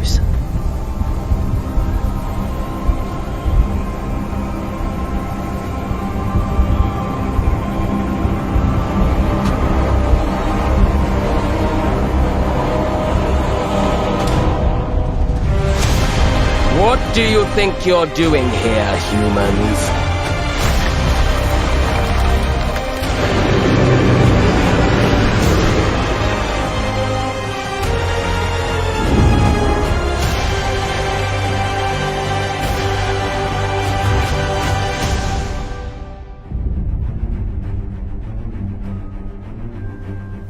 Lumos. What do you think you're doing here, humans?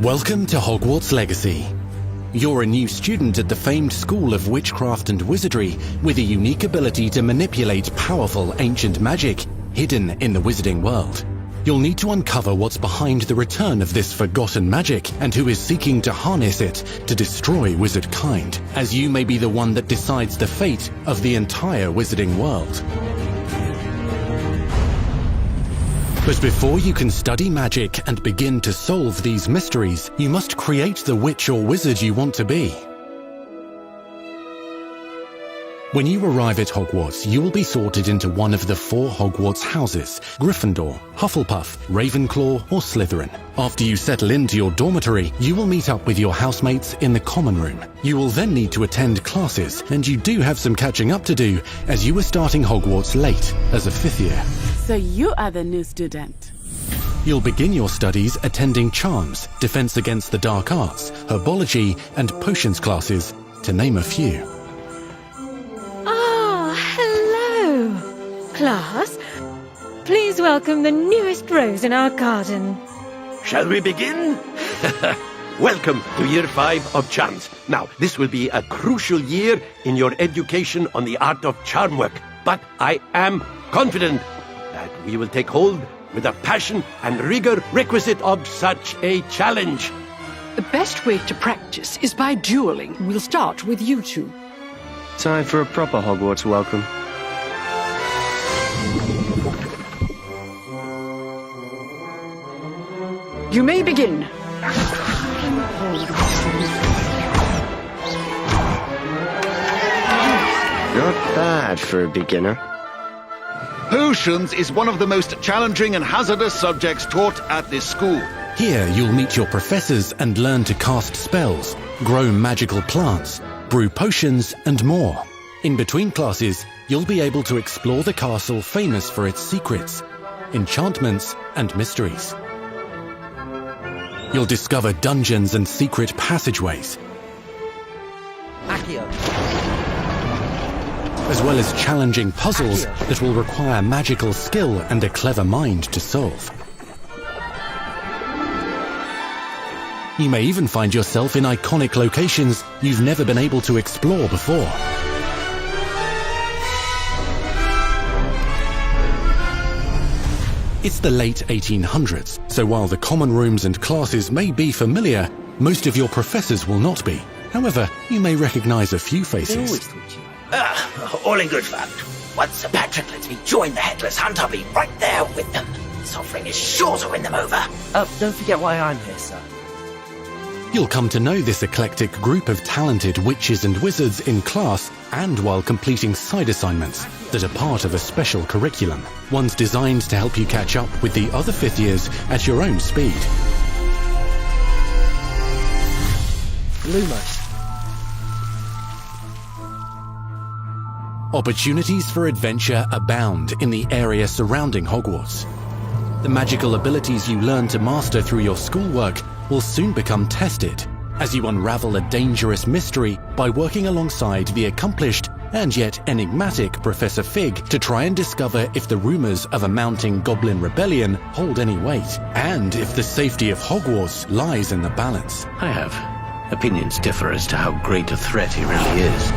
Welcome to Hogwarts Legacy. You're a new student at the famed School of Witchcraft and Wizardry with a unique ability to manipulate powerful ancient magic hidden in the wizarding world. You'll need to uncover what's behind the return of this forgotten magic and who is seeking to harness it to destroy wizard kind, as you may be the one that decides the fate of the entire wizarding world. But before you can study magic and begin to solve these mysteries, you must create the witch or wizard you want to be. When you arrive at Hogwarts, you will be sorted into one of the 4 Hogwarts houses: Gryffindor, Hufflepuff, Ravenclaw, or Slytherin. After you settle into your dormitory, you will meet up with your housemates in the common room. You will then need to attend classes, and you do have some catching up to do, as you were starting Hogwarts late as a 5th year. So you are the new student. You'll begin your studies attending Charms, Defense Against the Dark Arts, Herbology, and Potions classes, to name a few. Hello, class. Please welcome the newest rose in our garden. Shall we begin? Welcome to Year 5 of Charms. Now, this will be a crucial year in your education on the art of charm work, but I am confident that we will take hold with the passion and rigor requisite of such a challenge. The best way to practice is by dueling. We'll start with you two. Time for a proper Hogwarts welcome. You may begin. Not bad for a beginner. Potions is one of the most challenging and hazardous subjects taught at this school. Here you'll meet your professors and learn to cast spells, grow magical plants, brew potions, and more. In between classes, you'll be able to explore the castle famous for its secrets, enchantments, and mysteries. You'll discover dungeons and secret passageways, as well as challenging puzzles that will require magical skill and a clever mind to solve. You may even find yourself in iconic locations you've never been able to explore before. It's the late 1800s, so while the common rooms and classes may be familiar, most of your professors will not be. However, you may recognize a few faces. All in good fun. Once Sir Patrick lets me join the Headless Hunt, I'll be right there with them. Sovereign is sure to win them over. Don't forget why I'm here, sir. You'll come to know this eclectic group of talented witches and wizards in class and while completing side assignments that are part of a special curriculum, ones designed to help you catch up with the other 5th years at your own speed. Lumos. Opportunities for adventure abound in the area surrounding Hogwarts. The magical abilities you learn to master through your schoolwork will soon become tested as you unravel a dangerous mystery by working alongside the accomplished and yet enigmatic Professor Fig to try and discover if the rumors of a mounting goblin rebellion hold any weight, and if the safety of Hogwarts lies in the balance. I have. Opinions differ as to how great a threat he really is.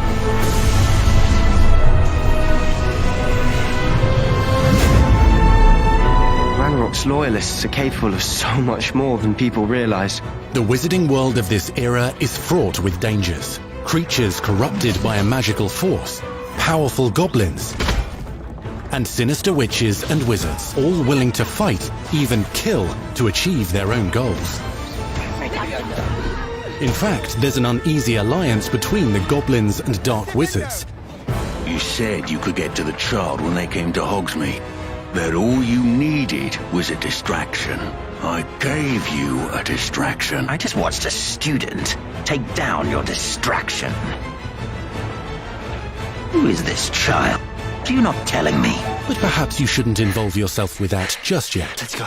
Ranrock's loyalists are capable of so much more than people realize. The wizarding world of this era is fraught with dangers. Creatures corrupted by a magical force, powerful goblins, and sinister witches and wizards, all willing to fight, even kill, to achieve their own goals. In fact, there's an uneasy alliance between the goblins and dark wizards. You said you could get to the child when they came to Hogsmeade. That all you needed was a distraction. I gave you a distraction. I just watched a student take down your distraction. Who is this child? You're not telling me. But perhaps you shouldn't involve yourself with that just yet. Let's go.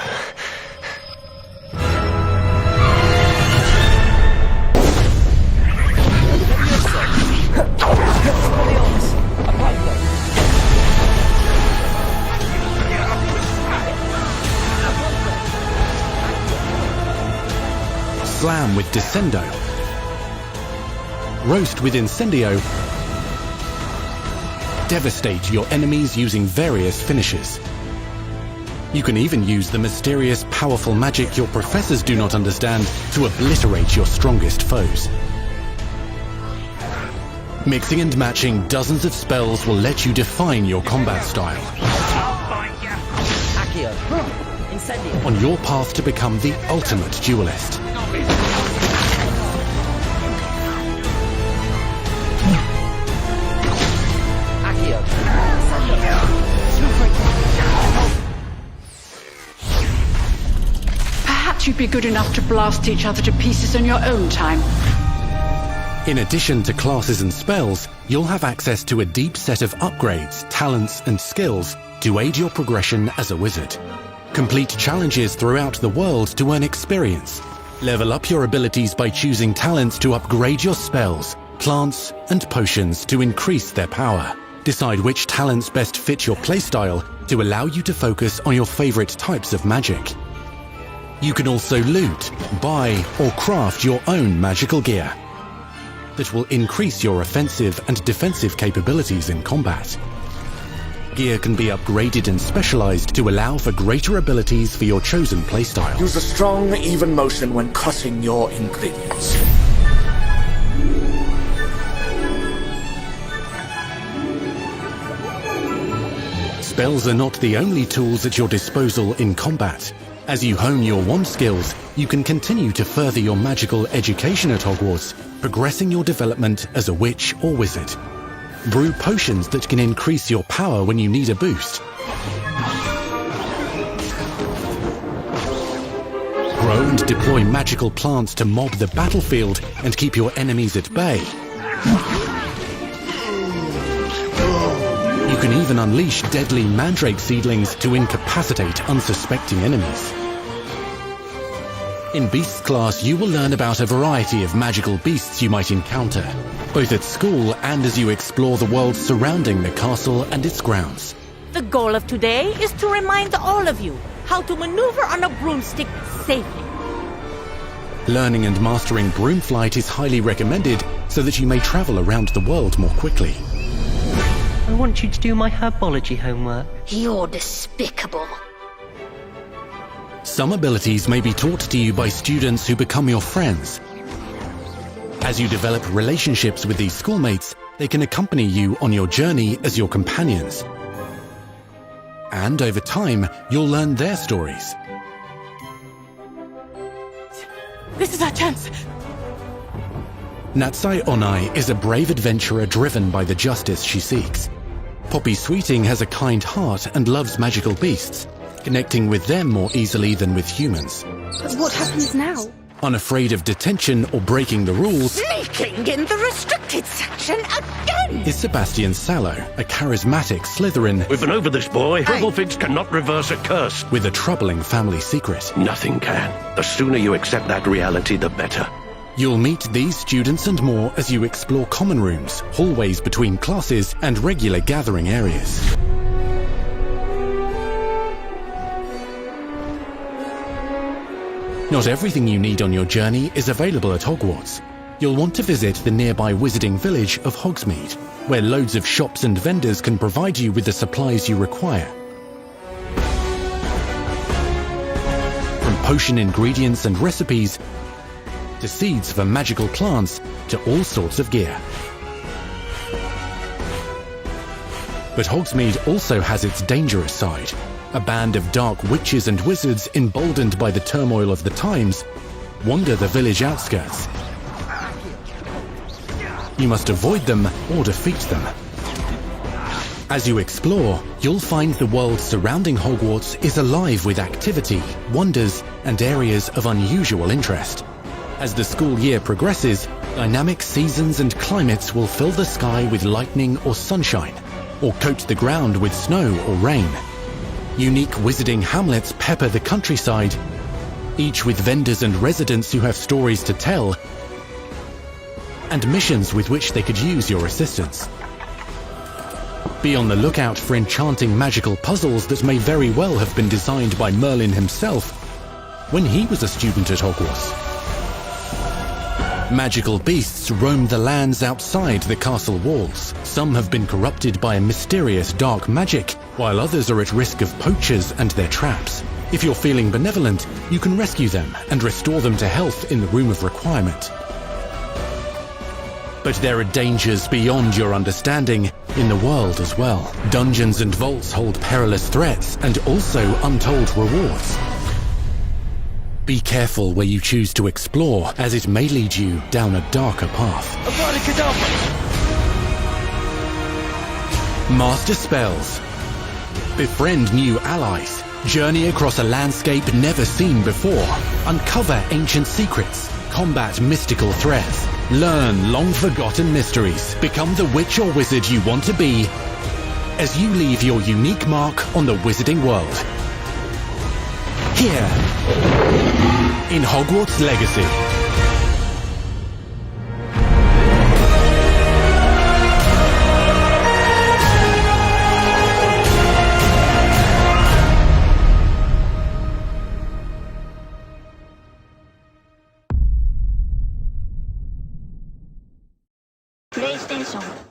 Slam with Descendo. Roast with Incendio. Devastate your enemies using various finishes. You can even use the mysterious, powerful magic your professors do not understand to obliterate your strongest foes. Mixing and matching dozens of spells will let you define your combat style. On your path to become the ultimate duelist. Perhaps you'd be good enough to blast each other to pieces in your own time. In addition to classes and spells, you'll have access to a deep set of upgrades, talents, and skills to aid your progression as a wizard. Complete challenges throughout the world to earn experience. Level up your abilities by choosing talents to upgrade your spells, plants, and potions to increase their power. Decide which talents best fit your playstyle to allow you to focus on your favorite types of magic. You can also loot, buy, or craft your own magical gear that will increase your offensive and defensive capabilities in combat. Gear can be upgraded and specialized to allow for greater abilities for your chosen playstyle. Use a strong, even motion when cutting your ingredients. Spells are not the only tools at your disposal in combat. As you hone your wand skills, you can continue to further your magical education at Hogwarts, progressing your development as a witch or wizard. Brew potions that can increase your power when you need a boost. Grow and deploy magical plants to mob the battlefield and keep your enemies at bay. You can even unleash deadly mandrake seedlings to incapacitate unsuspecting enemies. In Beasts class, you will learn about a variety of magical beasts you might encounter, both at school and as you explore the world surrounding the castle and its grounds. The goal of today is to remind all of you how to maneuver on a broomstick safely. Learning and mastering broom flight is highly recommended so that you may travel around the world more quickly. I want you to do my herbology homework. You're despicable. Some abilities may be taught to you by students who become your friends. As you develop relationships with these schoolmates, they can accompany you on your journey as your companions. And over time, you'll learn their stories. This is our chance. Natsai Onai is a brave adventurer driven by the justice she seeks. Poppy Sweeting has a kind heart and loves magical beasts, connecting with them more easily than with humans. But what happens now? Unafraid of detention or breaking the rules, Sneaking in the restricted section again! is Sebastian Sallow, a charismatic Slytherin We've been over this, boy. Figs cannot reverse a curse. with a troubling family secret. Nothing can. The sooner you accept that reality, the better. You'll meet these students and more as you explore common rooms, hallways between classes, and regular gathering areas. Not everything you need on your journey is available at Hogwarts. You'll want to visit the nearby wizarding village of Hogsmeade, where loads of shops and vendors can provide you with the supplies you require. From potion ingredients and recipes, to seeds for magical plants, to all sorts of gear. But Hogsmeade also has its dangerous side. A band of dark witches and wizards, emboldened by the turmoil of the times, wander the village outskirts. You must avoid them or defeat them. As you explore, you'll find the world surrounding Hogwarts is alive with activity, wonders, and areas of unusual interest. As the school year progresses, dynamic seasons and climates will fill the sky with lightning or sunshine, or coat the ground with snow or rain. Unique wizarding hamlets pepper the countryside, each with vendors and residents who have stories to tell, and missions with which they could use your assistance. Be on the lookout for enchanting magical puzzles that may very well have been designed by Merlin himself when he was a student at Hogwarts. Magical beasts roam the lands outside the castle walls. Some have been corrupted by a mysterious dark magic, while others are at risk of poachers and their traps. If you're feeling benevolent, you can rescue them and restore them to health in the Room of Requirement. But there are dangers beyond your understanding in the world as well. Dungeons and vaults hold perilous threats and also untold rewards. Be careful where you choose to explore, as it may lead you down a darker path. Master spells. Befriend new allies. Journey across a landscape never seen before. Uncover ancient secrets. Combat mystical threats. Learn long-forgotten mysteries. Become the witch or wizard you want to be as you leave your unique mark on the wizarding world. Here, in Hogwarts Legacy. PlayStation